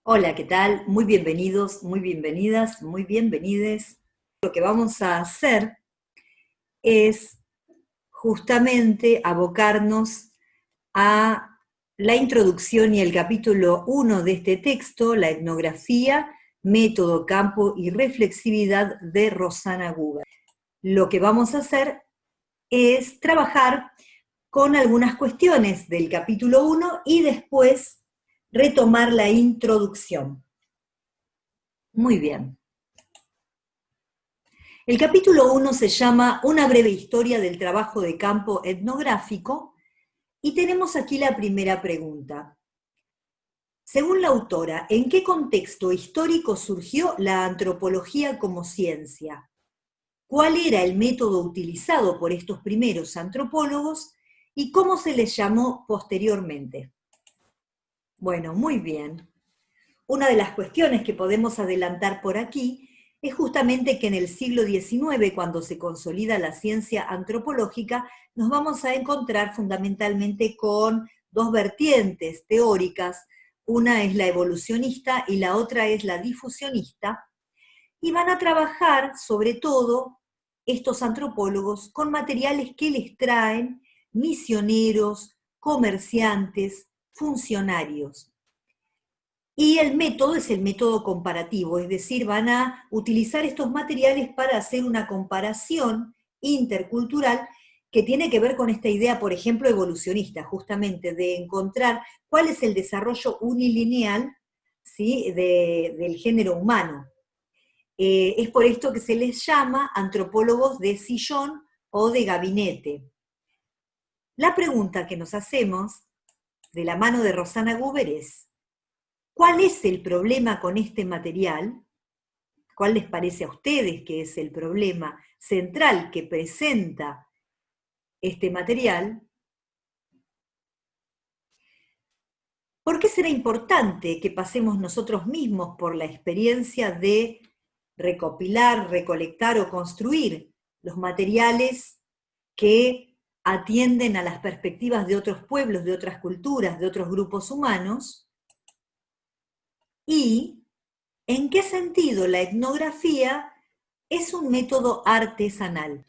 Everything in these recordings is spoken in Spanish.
Hola, ¿qué tal? Muy bienvenidos, muy bienvenidas, muy bienvenides. Lo que vamos a hacer es justamente abocarnos a la introducción y el capítulo 1 de este texto, la etnografía, método, campo y reflexividad de Rosana Guber. Lo que vamos a hacer es trabajar con algunas cuestiones del capítulo 1 y después retomar la introducción. Muy bien. El capítulo 1 se llama Una breve historia del trabajo de campo etnográfico y tenemos aquí la primera pregunta. Según la autora, ¿en qué contexto histórico surgió la antropología como ciencia? ¿Cuál era el método utilizado por estos primeros antropólogos y cómo se les llamó posteriormente? Bueno, muy bien. Una de las cuestiones que podemos adelantar por aquí es justamente que en el siglo XIX, cuando se consolida la ciencia antropológica, nos vamos a encontrar fundamentalmente con dos vertientes teóricas. Una es la evolucionista y la otra es la difusionista, y van a trabajar sobre todo estos antropólogos con materiales que les traen misioneros, comerciantes, funcionarios. Y el método es el método comparativo, es decir, van a utilizar estos materiales para hacer una comparación intercultural que tiene que ver con esta idea, por ejemplo, evolucionista, justamente de encontrar cuál es el desarrollo unilineal, ¿sí?, del género humano. Es por esto que se les llama antropólogos de sillón o de gabinete. La pregunta que nos hacemos de la mano de Rosana Guber es: ¿cuál es el problema con este material? ¿Cuál les parece a ustedes que es el problema central que presenta este material? ¿Por qué será importante que pasemos nosotros mismos por la experiencia de recopilar, recolectar o construir los materiales que atienden a las perspectivas de otros pueblos, de otras culturas, de otros grupos humanos? ¿Y en qué sentido la etnografía es un método artesanal?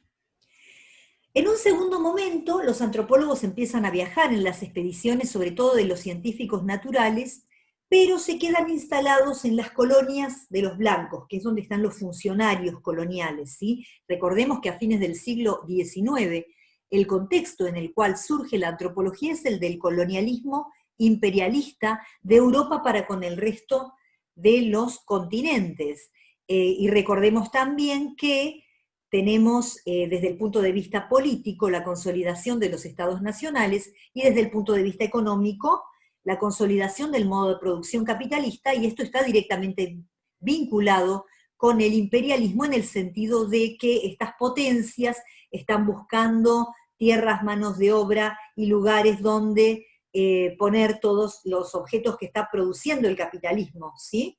En un segundo momento, los antropólogos empiezan a viajar en las expediciones, sobre todo de los científicos naturales, pero se quedan instalados en las colonias de los blancos, que es donde están los funcionarios coloniales, ¿sí? Recordemos que a fines del siglo XIX, el contexto en el cual surge la antropología es el del colonialismo imperialista de Europa para con el resto de los continentes. Y recordemos también que tenemos desde el punto de vista político la consolidación de los estados nacionales y desde el punto de vista económico la consolidación del modo de producción capitalista, y esto está directamente vinculado con el imperialismo en el sentido de que estas potencias están buscando tierras, manos de obra y lugares donde poner todos los objetos que está produciendo el capitalismo, ¿sí?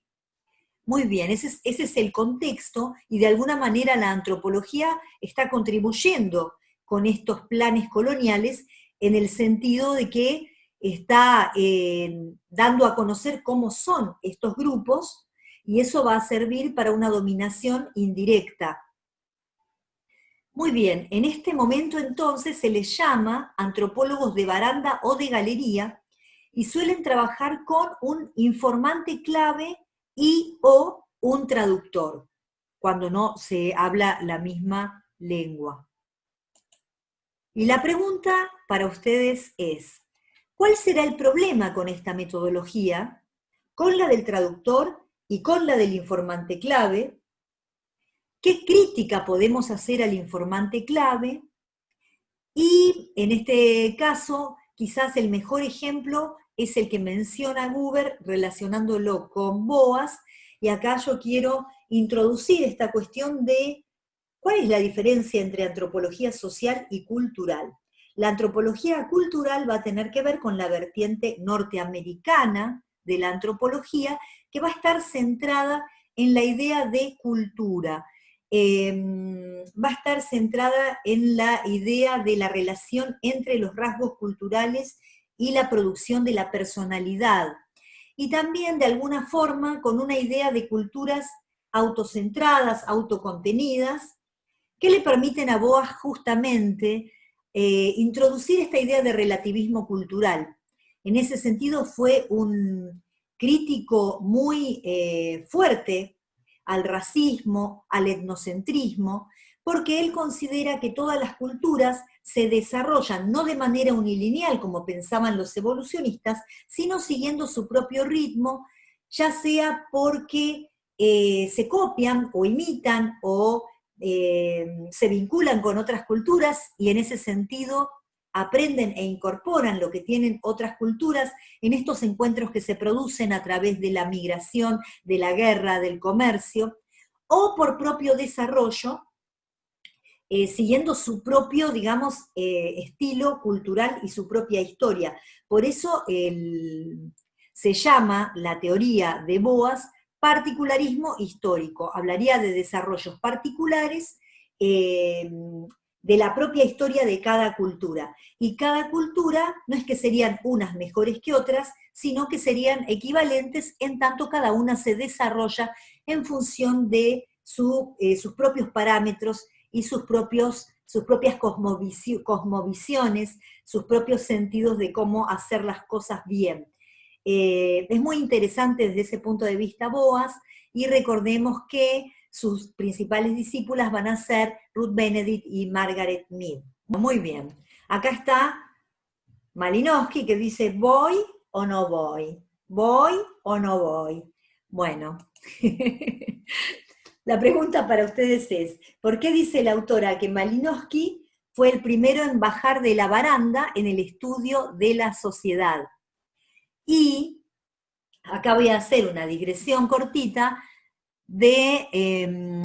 Muy bien, ese es el contexto, y de alguna manera la antropología está contribuyendo con estos planes coloniales en el sentido de que está dando a conocer cómo son estos grupos, y eso va a servir para una dominación indirecta. Muy bien, en este momento entonces se les llama antropólogos de baranda o de galería, y suelen trabajar con un informante clave y o un traductor, cuando no se habla la misma lengua. Y la pregunta para ustedes es: ¿cuál será el problema con esta metodología, con la del traductor y con la del informante clave? ¿Qué crítica podemos hacer al informante clave? Y en este caso, quizás el mejor ejemplo es el que menciona Guber relacionándolo con Boas, y acá yo quiero introducir esta cuestión de cuál es la diferencia entre antropología social y cultural. La antropología cultural va a tener que ver con la vertiente norteamericana de la antropología, que va a estar centrada en la idea de cultura, va a estar centrada en la idea de la relación entre los rasgos culturales y la producción de la personalidad. y también de alguna forma con una idea de culturas autocentradas, autocontenidas, que le permiten a Boas justamente introducir esta idea de relativismo cultural. En ese sentido fue un crítico muy fuerte al racismo, al etnocentrismo, porque él considera que todas las culturas se desarrollan no de manera unilineal, como pensaban los evolucionistas, sino siguiendo su propio ritmo, ya sea porque se copian o imitan o se vinculan con otras culturas y en ese sentido aprenden e incorporan lo que tienen otras culturas en estos encuentros que se producen a través de la migración, de la guerra, del comercio, o por propio desarrollo, siguiendo su propio, digamos, estilo cultural y su propia historia. Por eso se llama la teoría de Boas particularismo histórico. Hablaría de desarrollos particulares de la propia historia de cada cultura. Y cada cultura no es que serían unas mejores que otras, sino que serían equivalentes en tanto cada una se desarrolla en función de sus propios parámetros y sus propias cosmovisiones, sus propios sentidos de cómo hacer las cosas bien. Es muy interesante desde ese punto de vista Boas, y recordemos que sus principales discípulas van a ser Ruth Benedict y Margaret Mead. Muy bien. Acá está Malinowski que dice, ¿voy o no voy? ¿Voy o no voy? Bueno, la pregunta para ustedes es, ¿por qué dice la autora que Malinowski fue el primero en bajar de la baranda en el estudio de la sociedad? Y acá voy a hacer una digresión cortita bueno,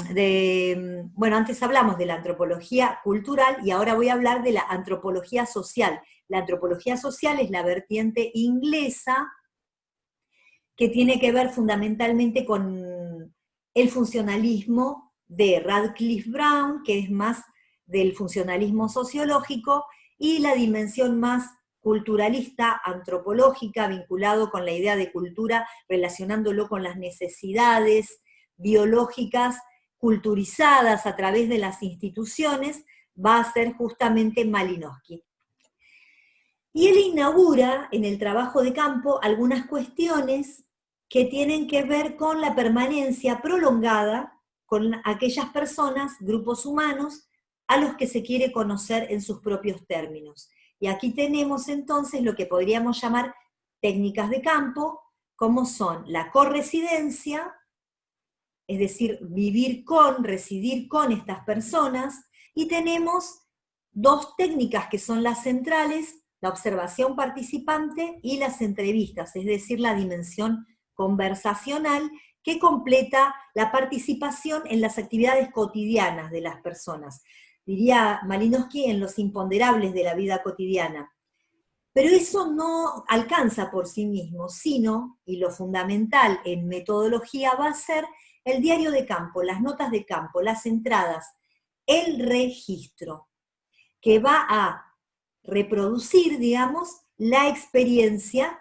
antes hablamos de la antropología cultural y ahora voy a hablar de la antropología social. La antropología social es la vertiente inglesa que tiene que ver fundamentalmente con el funcionalismo de Radcliffe Brown, que es más del funcionalismo sociológico, y la dimensión más culturalista, antropológica, vinculado con la idea de cultura, relacionándolo con las necesidades biológicas culturizadas a través de las instituciones, va a ser justamente Malinowski. Y él inaugura en el trabajo de campo algunas cuestiones que tienen que ver con la permanencia prolongada con aquellas personas, grupos humanos, a los que se quiere conocer en sus propios términos. Y aquí tenemos entonces lo que podríamos llamar técnicas de campo, como son la corresidencia, es decir, vivir con, residir con estas personas, y tenemos dos técnicas que son las centrales, la observación participante y las entrevistas, es decir, la dimensión conversacional que completa la participación en las actividades cotidianas de las personas. Diría Malinowski, en los imponderables de la vida cotidiana. Pero eso no alcanza por sí mismo, sino, y lo fundamental en metodología va a ser el diario de campo, las notas de campo, las entradas, el registro, que va a reproducir, digamos, la experiencia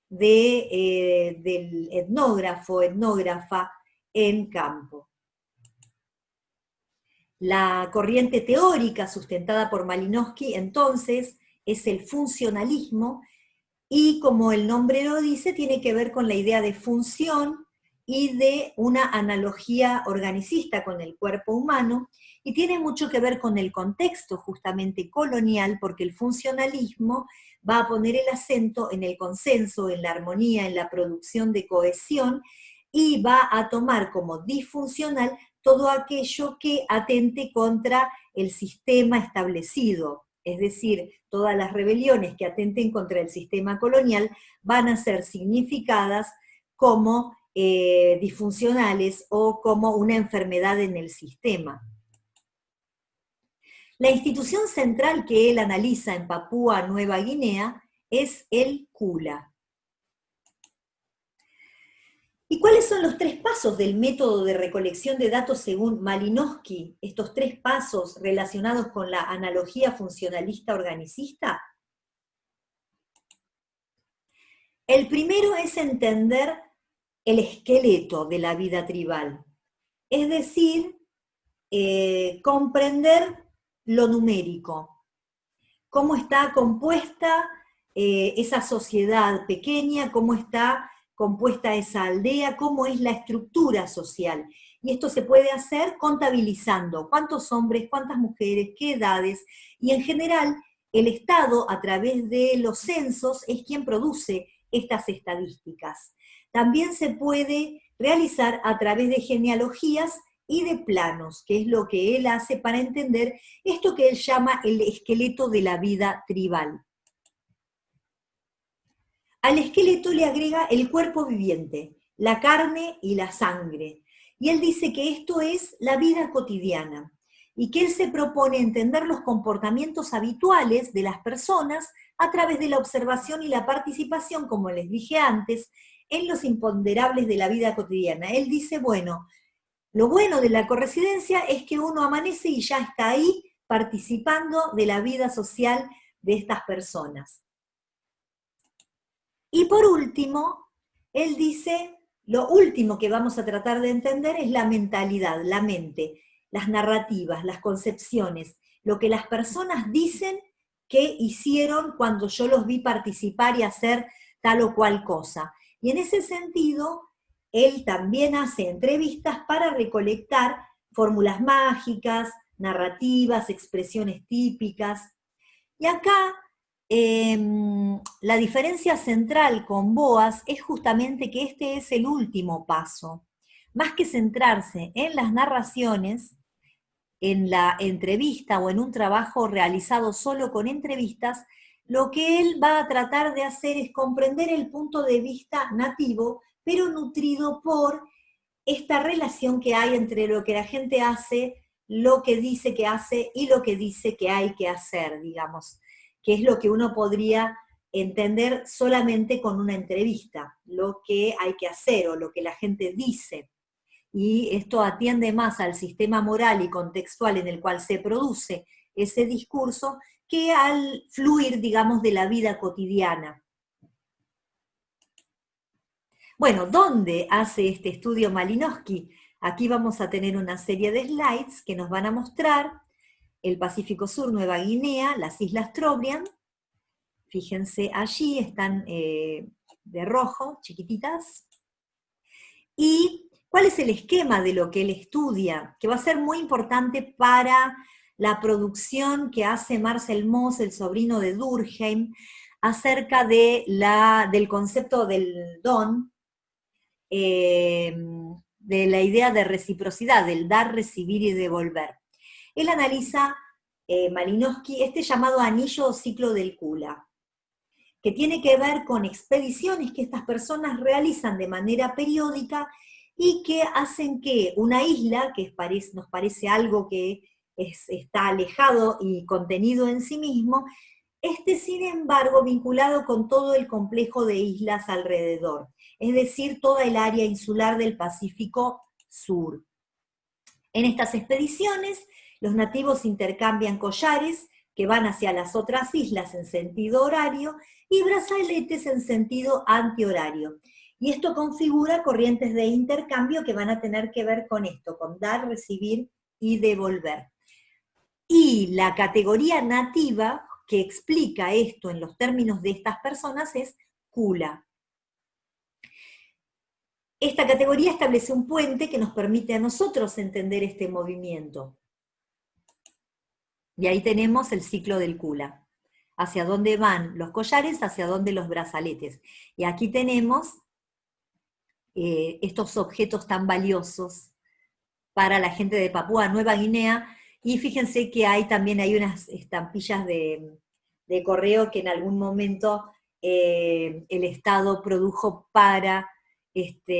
del etnógrafo, etnógrafa en campo. La corriente teórica sustentada por Malinowski, entonces, es el funcionalismo, y como el nombre lo dice, tiene que ver con la idea de función y de una analogía organicista con el cuerpo humano, y tiene mucho que ver con el contexto justamente colonial, porque el funcionalismo va a poner el acento en el consenso, en la armonía, en la producción de cohesión, y va a tomar como disfuncional todo aquello que atente contra el sistema establecido. Es decir, todas las rebeliones que atenten contra el sistema colonial van a ser significadas como disfuncionales o como una enfermedad en el sistema. La institución central que él analiza en Papúa Nueva Guinea es el Kula. ¿Y cuáles son los 3 pasos del método de recolección de datos según Malinowski? Estos 3 pasos relacionados con la analogía funcionalista organicista. El primero es entender el esqueleto de la vida tribal, es decir, comprender lo numérico, cómo está compuesta esa sociedad pequeña, cómo está compuesta esa aldea, cómo es la estructura social. Y esto se puede hacer contabilizando cuántos hombres, cuántas mujeres, qué edades, y en general el Estado, a través de los censos, es quien produce estas estadísticas. También se puede realizar a través de genealogías y de planos, que es lo que él hace para entender esto que él llama el esqueleto de la vida tribal. Al esqueleto le agrega el cuerpo viviente, la carne y la sangre. Y él dice que esto es la vida cotidiana y que él se propone entender los comportamientos habituales de las personas a través de la observación y la participación, como les dije antes, en los imponderables de la vida cotidiana. Él dice, bueno, lo bueno de la corresidencia es que uno amanece y ya está ahí participando de la vida social de estas personas. Y por último, él dice, lo último que vamos a tratar de entender es la mentalidad, la mente, las narrativas, las concepciones, lo que las personas dicen que hicieron cuando yo los vi participar y hacer tal o cual cosa. Y en ese sentido, él también hace entrevistas para recolectar fórmulas mágicas, narrativas, expresiones típicas. Y acá la diferencia central con Boas es justamente que este es el último paso. Más que centrarse en las narraciones, en la entrevista o en un trabajo realizado solo con entrevistas, lo que él va a tratar de hacer es comprender el punto de vista nativo, pero nutrido por esta relación que hay entre lo que la gente hace, lo que dice que hace y lo que dice que hay que hacer, digamos, que es lo que uno podría entender solamente con una entrevista, lo que hay que hacer o lo que la gente dice. Y esto atiende más al sistema moral y contextual en el cual se produce ese discurso que al fluir, digamos, de la vida cotidiana. Bueno, ¿dónde hace este estudio Malinowski? Aquí vamos a tener una serie de slides que nos van a mostrar el Pacífico Sur, Nueva Guinea, las Islas Trobriand. Fíjense, allí están de rojo, chiquititas. ¿Y cuál es el esquema de lo que él estudia? Que va a ser muy importante para la producción que hace Marcel Mauss, el sobrino de Durkheim, acerca del concepto del don, de la idea de reciprocidad, del dar, recibir y devolver. Él analiza, Malinowski, este llamado anillo o ciclo del Kula, que tiene que ver con expediciones que estas personas realizan de manera periódica y que hacen que una isla, que nos parece algo que está alejado y contenido en sí mismo, esté sin embargo vinculado con todo el complejo de islas alrededor, es decir, toda el área insular del Pacífico Sur. En estas expediciones, los nativos intercambian collares que van hacia las otras islas en sentido horario y brazaletes en sentido antihorario. Y esto configura corrientes de intercambio que van a tener que ver con esto, con dar, recibir y devolver. Y la categoría nativa que explica esto en los términos de estas personas es Kula. Esta categoría establece un puente que nos permite a nosotros entender este movimiento. Y ahí tenemos el ciclo del Kula. Hacia dónde van los collares, hacia dónde los brazaletes. Y aquí tenemos estos objetos tan valiosos para la gente de Papúa Nueva Guinea. Y fíjense que también hay unas estampillas de correo que en algún momento el Estado produjo para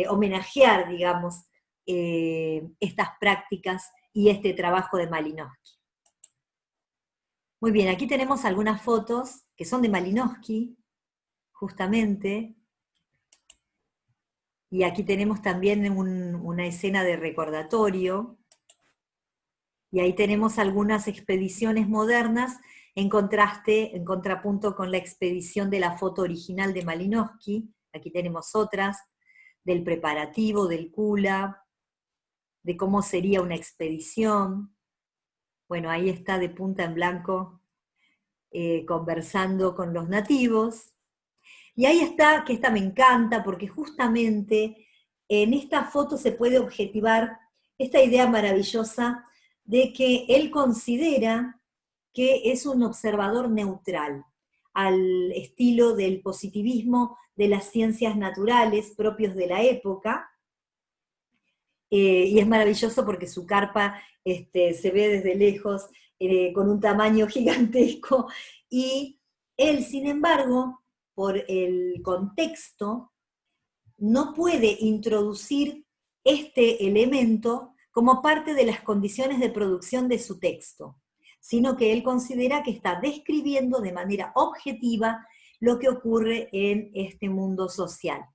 homenajear, digamos, estas prácticas y este trabajo de Malinowski. Muy bien, aquí tenemos algunas fotos que son de Malinowski, justamente, y aquí tenemos también una escena de recordatorio, y ahí tenemos algunas expediciones modernas en contrapunto con la expedición de la foto original de Malinowski. Aquí tenemos otras, del preparativo, del Kula, de cómo sería una expedición. Bueno, ahí está de punta en blanco, conversando con los nativos. Y ahí está, que esta me encanta, porque justamente en esta foto se puede objetivar esta idea maravillosa de que él considera que es un observador neutral, al estilo del positivismo de las ciencias naturales propios de la época, y es maravilloso porque su carpa se ve desde lejos, con un tamaño gigantesco, y él, sin embargo, por el contexto, no puede introducir este elemento como parte de las condiciones de producción de su texto, sino que él considera que está describiendo de manera objetiva lo que ocurre en este mundo social.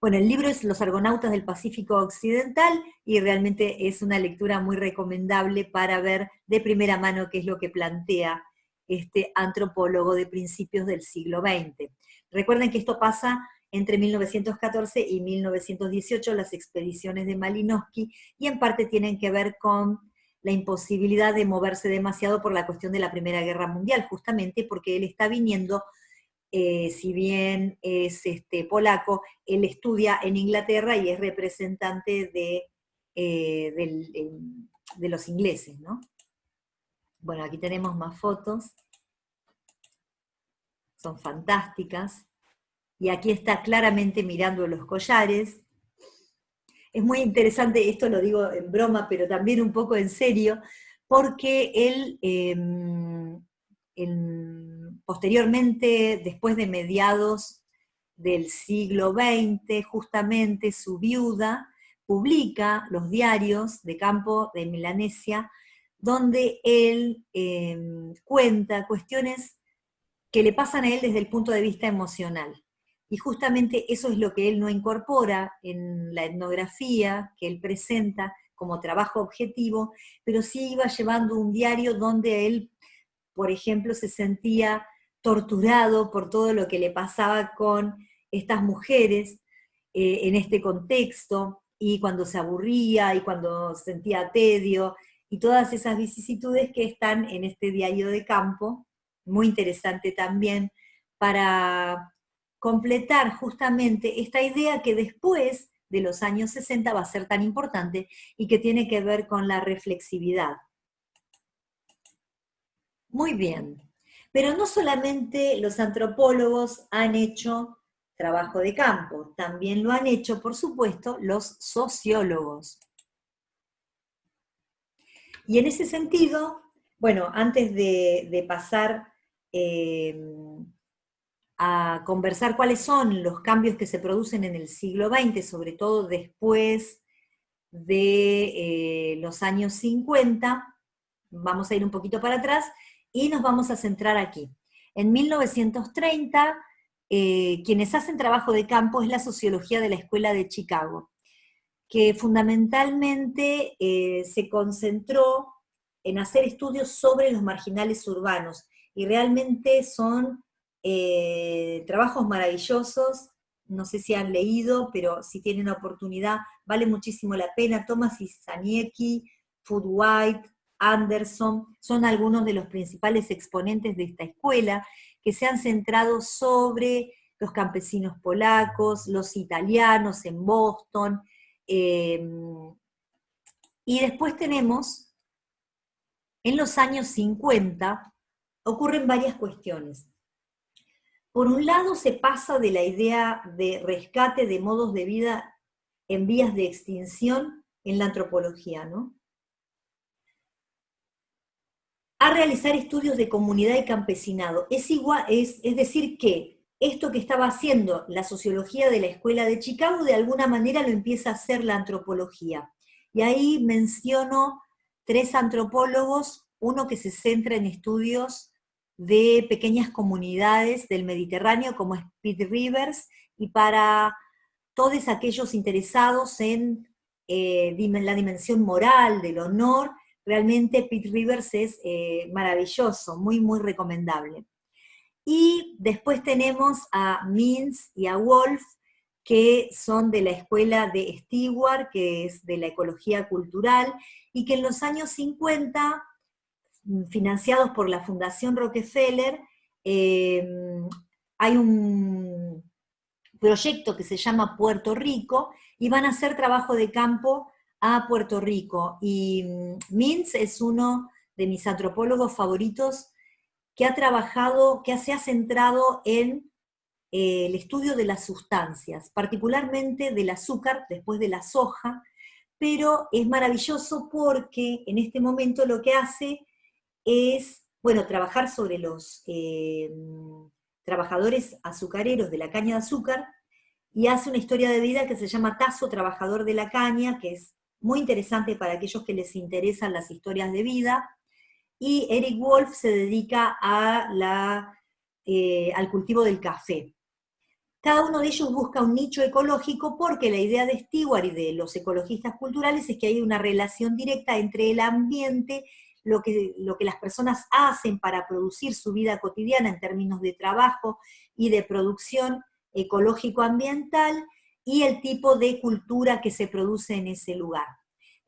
Bueno, el libro es Los Argonautas del Pacífico Occidental y realmente es una lectura muy recomendable para ver de primera mano qué es lo que plantea este antropólogo de principios del siglo XX. Recuerden que esto pasa entre 1914 y 1918, las expediciones de Malinowski, y en parte tienen que ver con la imposibilidad de moverse demasiado por la cuestión de la Primera Guerra Mundial, justamente porque él está viniendo, si bien es polaco, él estudia en Inglaterra y es representante de los ingleses, ¿no? Bueno, aquí tenemos más fotos, son fantásticas, y aquí está claramente mirando los collares. Es muy interesante, esto lo digo en broma, pero también un poco en serio, porque él, posteriormente, después de mediados del siglo XX, justamente su viuda publica los diarios de campo de Melanesia, donde él cuenta cuestiones que le pasan a él desde el punto de vista emocional. Y justamente eso es lo que él no incorpora en la etnografía que él presenta como trabajo objetivo, pero sí iba llevando un diario donde él, por ejemplo, se sentía torturado por todo lo que le pasaba con estas mujeres en este contexto, y cuando se aburría, y cuando sentía tedio, y todas esas vicisitudes que están en este diario de campo, muy interesante también, para completar justamente esta idea que después de los años 60 va a ser tan importante y que tiene que ver con la reflexividad. Muy bien, pero no solamente los antropólogos han hecho trabajo de campo, también lo han hecho, por supuesto, los sociólogos. Y en ese sentido, bueno, antes de pasar a conversar cuáles son los cambios que se producen en el siglo XX, sobre todo después de los años 50, vamos a ir un poquito para atrás y nos vamos a centrar aquí. En 1930, quienes hacen trabajo de campo es la sociología de la Escuela de Chicago, que fundamentalmente se concentró en hacer estudios sobre los marginales urbanos, y realmente son trabajos maravillosos. No sé si han leído, pero si tienen oportunidad, vale muchísimo la pena. Thomas Zaniecki, Food White, Anderson, son algunos de los principales exponentes de esta escuela, que se han centrado sobre los campesinos polacos, los italianos en Boston, y después tenemos, en los años 50, ocurren varias cuestiones. Por un lado, se pasa de la idea de rescate de modos de vida en vías de extinción en la antropología, ¿no?, a realizar estudios de comunidad y campesinado. Es decir, que esto que estaba haciendo la sociología de la Escuela de Chicago, de alguna manera lo empieza a hacer la antropología. Y ahí menciono 3 antropólogos, uno que se centra en estudios de pequeñas comunidades del Mediterráneo, como es Pitt Rivers, y para todos aquellos interesados en la dimensión moral, del honor, Realmente Pitt Rivers es maravilloso, muy, muy recomendable. Y después tenemos a Means y a Wolf, que son de la escuela de Stewart, que es de la ecología cultural, y que en los años 50, financiados por la Fundación Rockefeller, hay un proyecto que se llama Puerto Rico, y van a hacer trabajo de campo a Puerto Rico. Y Mintz es uno de mis antropólogos favoritos que ha trabajado, que se ha centrado en el estudio de las sustancias, particularmente del azúcar, después de la soja, pero es maravilloso porque en este momento lo que hace es, bueno, trabajar sobre los trabajadores azucareros de la caña de azúcar, y hace una historia de vida que se llama Tazo, trabajador de la caña, que es muy interesante para aquellos que les interesan las historias de vida. Y Eric Wolf se dedica al cultivo del café. Cada uno de ellos busca un nicho ecológico porque la idea de Stewart y de los ecologistas culturales es que hay una relación directa entre el ambiente, lo que las personas hacen para producir su vida cotidiana en términos de trabajo y de producción ecológico-ambiental, y el tipo de cultura que se produce en ese lugar.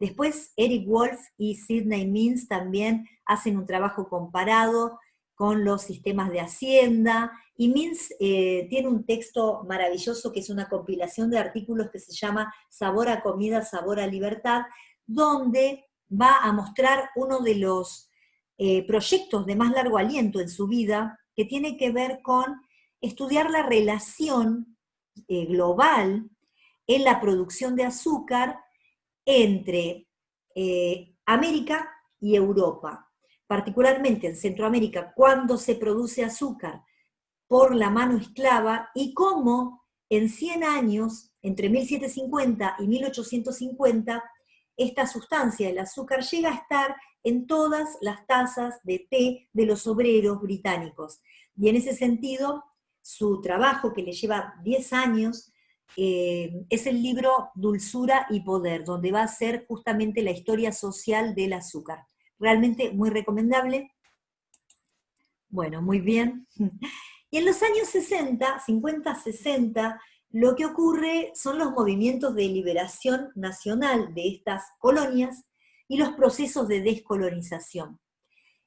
Después Eric Wolf y Sidney Means también hacen un trabajo comparado con los sistemas de hacienda, y Means tiene un texto maravilloso que es una compilación de artículos que se llama Sabor a comida, sabor a libertad, donde va a mostrar uno de los proyectos de más largo aliento en su vida, que tiene que ver con estudiar la relación global en la producción de azúcar entre América y Europa, particularmente en Centroamérica, cuando se produce azúcar por la mano esclava, y cómo en 100 años, entre 1750 y 1850, esta sustancia, el azúcar, llega a estar en todas las tazas de té de los obreros británicos. Y en ese sentido, su trabajo, que le lleva 10 años, es el libro Dulzura y Poder, donde va a ser justamente la historia social del azúcar. Realmente muy recomendable. Bueno, muy bien. Y en los años 60, 50, 60, lo que ocurre son los movimientos de liberación nacional de estas colonias y los procesos de descolonización.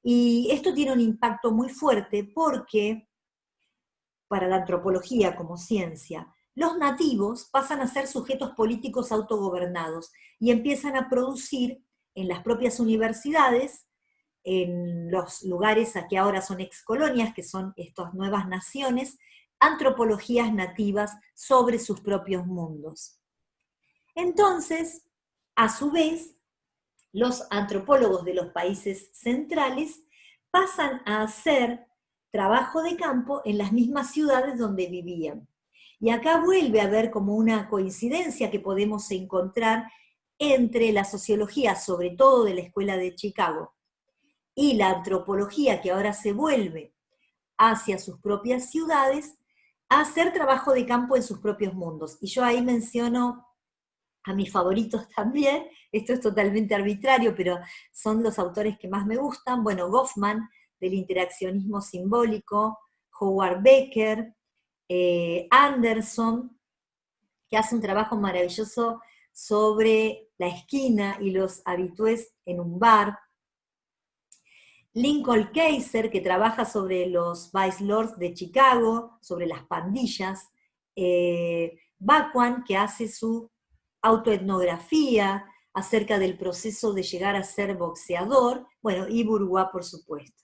Y esto tiene un impacto muy fuerte porque, para la antropología como ciencia, los nativos pasan a ser sujetos políticos autogobernados y empiezan a producir en las propias universidades, en los lugares a que ahora son excolonias, que son estas nuevas naciones, antropologías nativas sobre sus propios mundos. Entonces, a su vez, los antropólogos de los países centrales pasan a hacer trabajo de campo en las mismas ciudades donde vivían. Y acá vuelve a haber como una coincidencia que podemos encontrar entre la sociología, sobre todo de la Escuela de Chicago, y la antropología, que ahora se vuelve hacia sus propias ciudades, a hacer trabajo de campo en sus propios mundos. Y yo ahí menciono a mis favoritos también, esto es totalmente arbitrario, pero son los autores que más me gustan. Bueno, Goffman, del interaccionismo simbólico, Howard Becker, Anderson, que hace un trabajo maravilloso sobre la esquina y los habitués en un bar, Lincoln Kaiser, que trabaja sobre los Vice Lords de Chicago, sobre las pandillas, Bacwan, que hace su autoetnografía acerca del proceso de llegar a ser boxeador, bueno, y Bourgois, por supuesto.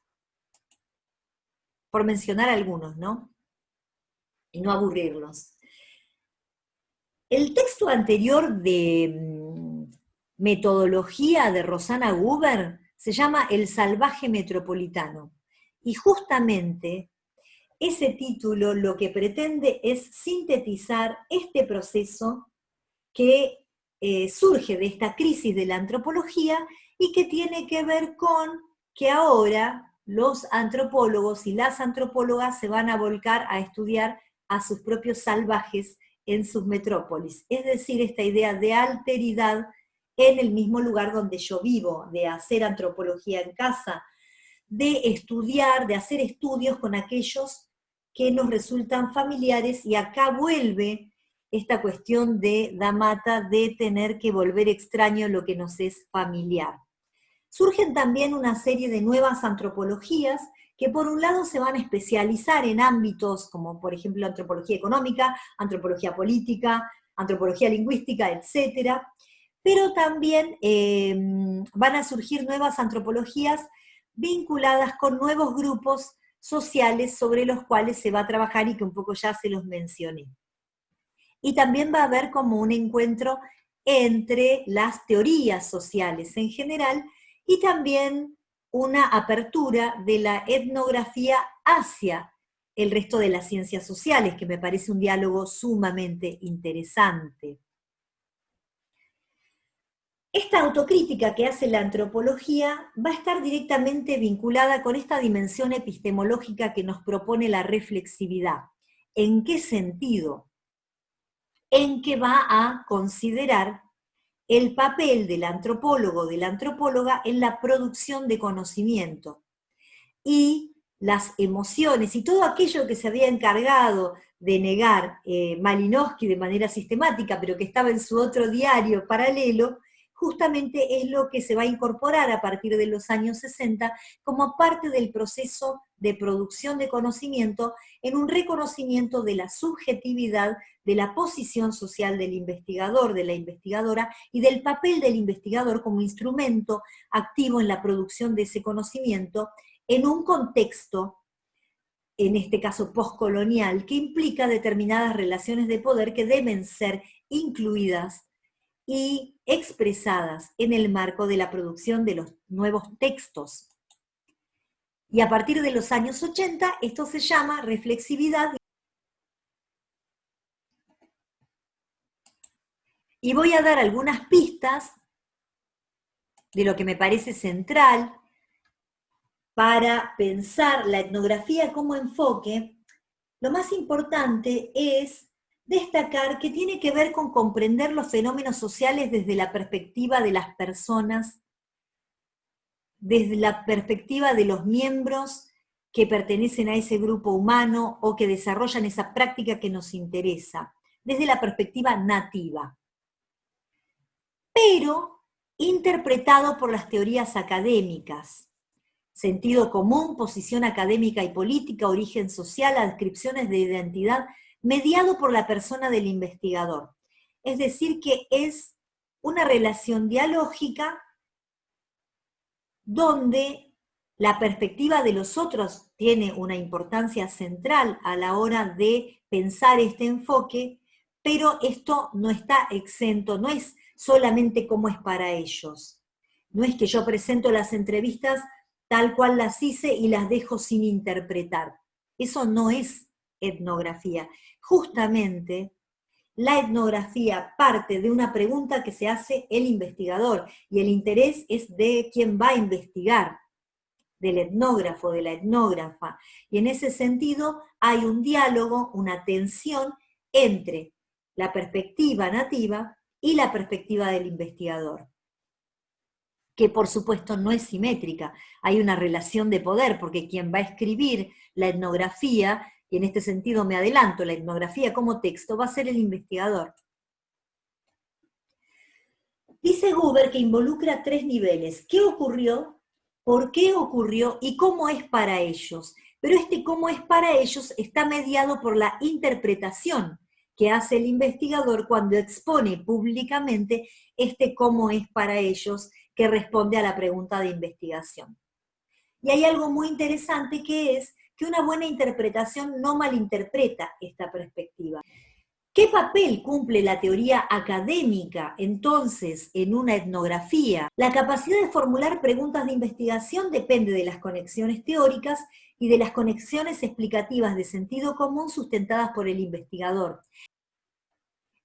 Por mencionar algunos, ¿no? Y no aburrirlos. El texto anterior de metodología de Rosana Guber se llama El salvaje metropolitano, y justamente ese título lo que pretende es sintetizar este proceso que surge de esta crisis de la antropología y que tiene que ver con que ahora los antropólogos y las antropólogas se van a volcar a estudiar a sus propios salvajes en sus metrópolis. Es decir, esta idea de alteridad en el mismo lugar donde yo vivo, de hacer antropología en casa, de estudiar, de hacer estudios con aquellos que nos resultan familiares, y acá vuelve esta cuestión de Damata de tener que volver extraño lo que nos es familiar. Surgen también una serie de nuevas antropologías que por un lado se van a especializar en ámbitos como por ejemplo antropología económica, antropología política, antropología lingüística, etcétera, pero también van a surgir nuevas antropologías vinculadas con nuevos grupos sociales sobre los cuales se va a trabajar y que un poco ya se los mencioné. Y también va a haber como un encuentro entre las teorías sociales en general y también una apertura de la etnografía hacia el resto de las ciencias sociales, que me parece un diálogo sumamente interesante. Esta autocrítica que hace la antropología va a estar directamente vinculada con esta dimensión epistemológica que nos propone la reflexividad. ¿En qué sentido? En que va a considerar el papel del antropólogo o de la antropóloga en la producción de conocimiento y las emociones y todo aquello que se había encargado de negar Malinowski de manera sistemática, pero que estaba en su otro diario paralelo, justamente es lo que se va a incorporar a partir de los años 60 como parte del proceso de producción de conocimiento en un reconocimiento de la subjetividad, de la posición social del investigador, de la investigadora, y del papel del investigador como instrumento activo en la producción de ese conocimiento en un contexto, en este caso postcolonial, que implica determinadas relaciones de poder que deben ser incluidas y expresadas en el marco de la producción de los nuevos textos. Y a partir de los años 80, esto se llama reflexividad. Y voy a dar algunas pistas de lo que me parece central para pensar la etnografía como enfoque. Lo más importante es destacar que tiene que ver con comprender los fenómenos sociales desde la perspectiva de las personas, desde la perspectiva de los miembros que pertenecen a ese grupo humano o que desarrollan esa práctica que nos interesa, desde la perspectiva nativa. Pero interpretado por las teorías académicas. Sentido común, posición académica y política, origen social, adscripciones de identidad, mediado por la persona del investigador. Es decir, que es una relación dialógica donde la perspectiva de los otros tiene una importancia central a la hora de pensar este enfoque, pero esto no está exento, no es solamente como es para ellos. No es que yo presento las entrevistas tal cual las hice y las dejo sin interpretar. Eso no es etnografía. Justamente la etnografía parte de una pregunta que se hace el investigador, y el interés es de quien va a investigar, del etnógrafo, de la etnógrafa. Y en ese sentido hay un diálogo, una tensión entre la perspectiva nativa y la perspectiva del investigador, que por supuesto no es simétrica. Hay una relación de poder, porque quien va a escribir la etnografía, y en este sentido me adelanto, la etnografía como texto, va a ser el investigador. Dice Guber que involucra 3 niveles: ¿qué ocurrió? ¿Por qué ocurrió? ¿Y cómo es para ellos? Pero este cómo es para ellos está mediado por la interpretación que hace el investigador cuando expone públicamente este cómo es para ellos, que responde a la pregunta de investigación. Y hay algo muy interesante, que es que una buena interpretación no malinterpreta esta perspectiva. ¿Qué papel cumple la teoría académica entonces en una etnografía? La capacidad de formular preguntas de investigación depende de las conexiones teóricas y de las conexiones explicativas de sentido común sustentadas por el investigador.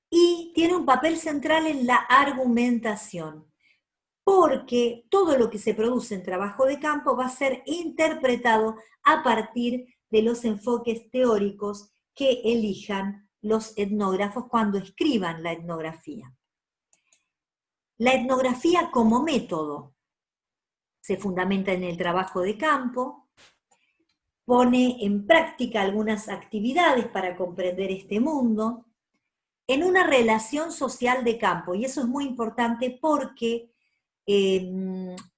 Y tiene un papel central en la argumentación, porque todo lo que se produce en trabajo de campo va a ser interpretado a partir de los enfoques teóricos que elijan los etnógrafos cuando escriban la etnografía. La etnografía como método se fundamenta en el trabajo de campo, pone en práctica algunas actividades para comprender este mundo, en una relación social de campo, y eso es muy importante porque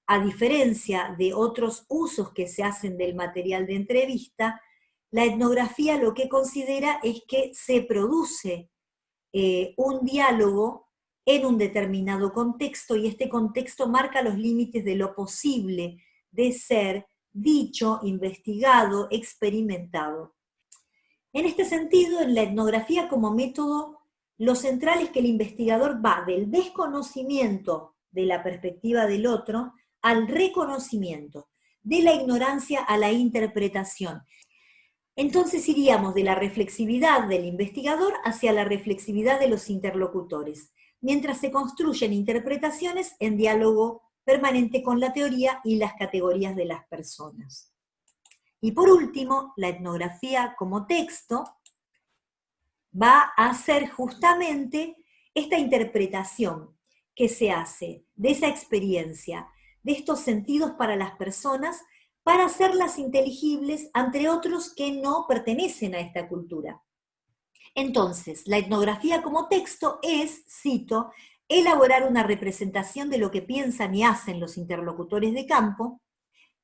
a diferencia de otros usos que se hacen del material de entrevista, la etnografía lo que considera es que se produce un diálogo en un determinado contexto y este contexto marca los límites de lo posible de ser dicho, investigado, experimentado. En este sentido, en la etnografía como método, lo central es que el investigador va del desconocimiento de la perspectiva del otro al reconocimiento, de la ignorancia a la interpretación. Entonces iríamos de la reflexividad del investigador hacia la reflexividad de los interlocutores, mientras se construyen interpretaciones en diálogo permanente con la teoría y las categorías de las personas. Y por último, la etnografía como texto va a ser justamente esta interpretación que se hace de esa experiencia, de estos sentidos para las personas, para hacerlas inteligibles ante otros que no pertenecen a esta cultura. Entonces, la etnografía como texto es, cito, elaborar una representación de lo que piensan y hacen los interlocutores de campo,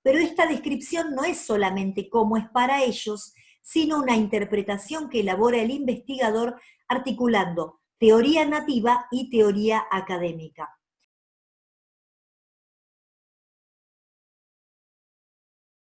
pero esta descripción no es solamente cómo es para ellos, sino una interpretación que elabora el investigador articulando teoría nativa y teoría académica.